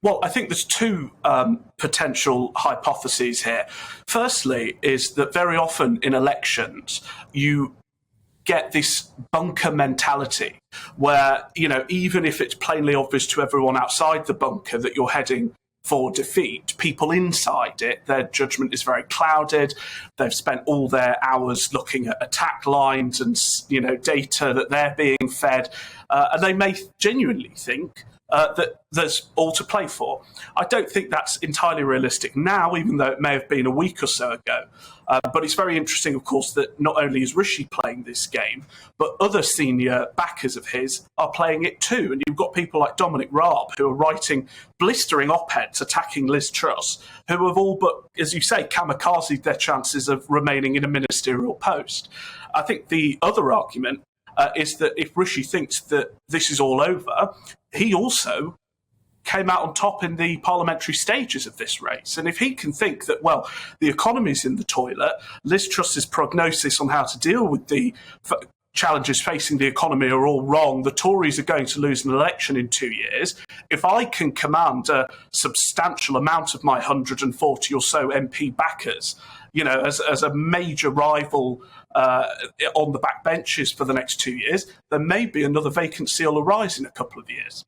Well, I think there's two potential hypotheses here. Firstly, is that very often in elections, you get this bunker mentality where, even if it's plainly obvious to everyone outside the bunker that you're heading for defeat, people inside it, their judgment is very clouded. They've spent all their hours looking at attack lines and, data that they're being fed, and they may genuinely think that there's all to play for. I don't think that's entirely realistic now, even though it may have been a week or so ago. But it's very interesting, of course, that not only is Rishi playing this game, but other senior backers of his are playing it too. And you've got people like Dominic Raab, who are writing blistering op-eds attacking Liz Truss, who have all but, as you say, kamikazed their chances of remaining in a ministerial post. I think the other argument is that if Rishi thinks that this is all over, he also came out on top in the parliamentary stages of this race. And if he can think that, well, the economy's in the toilet, Liz Truss's prognosis on how to deal with the challenges facing the economy are all wrong, the Tories are going to lose an election in 2 years, if I can command a substantial amount of my 140 or so MP backers, as a major rival on the backbenches for the next 2 years, there may be another vacancy will arise in a couple of years.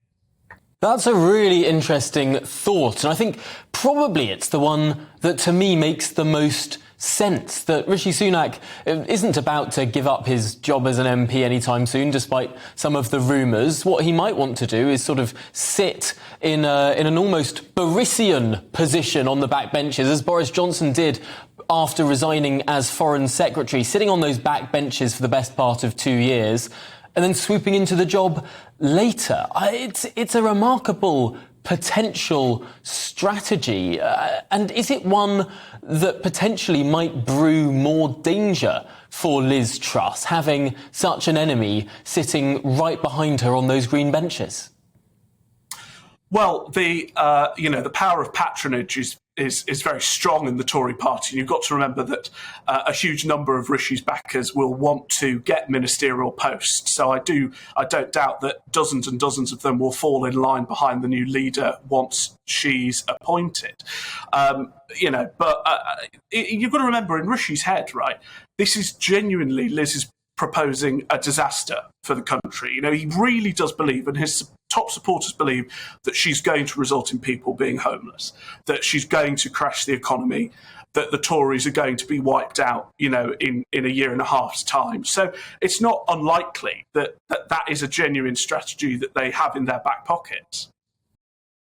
That's a really interesting thought, and I think probably it's the one that to me makes the most sense, that Rishi Sunak isn't about to give up his job as an MP anytime soon, despite some of the rumours. What he might want to do is sort of sit in an almost Borisian position on the backbenches, as Boris Johnson did after resigning as Foreign Secretary, sitting on those backbenches for the best part of 2 years, and then swooping into the job later. It's a remarkable potential strategy. And is it one that potentially might brew more danger for Liz Truss, having such an enemy sitting right behind her on those green benches? Well, the power of patronage is very strong in the Tory party. And you've got to remember that a huge number of Rishi's backers will want to get ministerial posts. So I don't doubt that dozens and dozens of them will fall in line behind the new leader once she's appointed. But you've got to remember, in Rishi's head, right, this is genuinely Liz's proposing a disaster for the country. He really does believe, and his top supporters believe, that she's going to result in people being homeless, that she's going to crash the economy, that the Tories are going to be wiped out, in a year and a half's time. So it's not unlikely that is a genuine strategy that they have in their back pockets.